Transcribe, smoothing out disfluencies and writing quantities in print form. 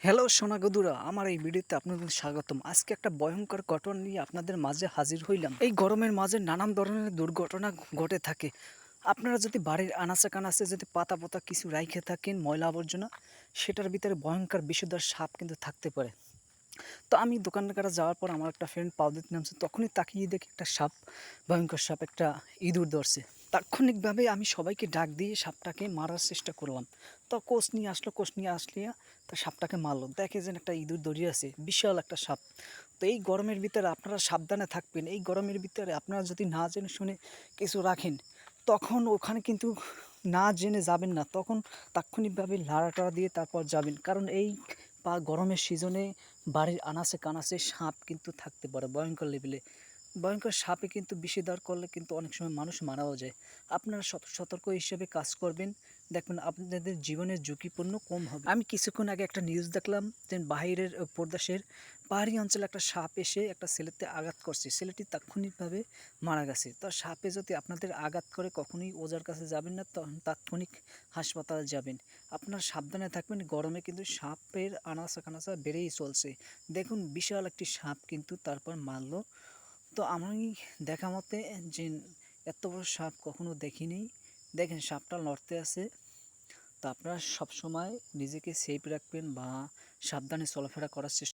Hello সোনাগদুরা, আমার এই ভিডিওতে আপনাদের স্বাগতম। আজকে একটা ভয়ঙ্কর ঘটনা নিয়ে আপনাদের মাঝে হাজির হইলাম। এই গরমের মাঝে নানান ধরনের দুর্ঘটনা ঘটে থাকে। আপনারা যদি বাড়ির আনাচে কানাচে যদি পাতা পোতা কিছু রাইখে থাকেন, ময়লা আবর্জনা, সেটার ভিতরে ভয়ঙ্কর বিষধর সাপ কিন্তু থাকতে পারে। তো আমি দোকানের কাছে যাওয়ার পর আমার একটা ফ্রেন্ড পাও দিতে নামছে, তখনই তাকিয়ে দেখি একটা সাপ, ভয়ঙ্কর সাপ, একটা ইঁদুর ধরছে। তাৎক্ষণিকভাবে আমি সবাইকে ডাক দিয়ে সাপটাকে মারার চেষ্টা করলাম। তো কোচ নিয়ে আসলে তা সাপটাকে মারলো। দেখে যেন একটা ইঁদুর দড়িয়ে আছে, বিশাল একটা সাপ। তো এই গরমের ভিতরে আপনারা সাবধানে থাকবেন। এই গরমের ভিতরে আপনারা যদি না জেনে শুনে কিছু রাখেন, তখন ওখানে কিন্তু না জেনে যাবেন না, তখন তাৎক্ষণিকভাবে লাড়াটাড়া দিয়ে তারপর যাবেন। কারণ এই গরমের সিজনে বাড়ির আনাচে কানাচে সাপ কিন্তু থাকতে পারে ভয়ঙ্কর লেভেলে। ভয়ঙ্কর সাপে কিন্তু বিষধর করলে কিন্তু অনেক সময় মানুষ মারাও যায়। আপনারা সতর্ক হিসেবে কাজ করবেন, দেখবেন আপনাদের জীবনের ঝুঁকিপূর্ণ কম হবে। আমি কিছুক্ষণ আগে একটা নিউজ দেখলাম যে বাহিরের প্রদেশের পাহাড়ি অঞ্চলে একটা সাপ এসে একটা ছেলেতে আঘাত করছে, ছেলেটি তাৎক্ষণিকভাবে মারা গেছে। তো সাপে যদি আপনাদের আঘাত করে কখনোই ওজার কাছে যাবেন না, তখন তাৎক্ষণিক হাসপাতালে যাবেন। আপনারা সাবধানে থাকবেন। গরমে কিন্তু সাপের আনাচা কানাচা বেড়েই চলছে। দেখুন বিশাল একটি সাপ কিন্তু তারপর মারলো। তো আমি দেখা মতে যে এত বড় সাপ কখনো দেখিনি। দেখেন সাপটা লড়তে আছে। তো আপনারা সবসময় নিজেকে সেফ রাখবেন বা সাবধানে চলাফেরা করার চেষ্টা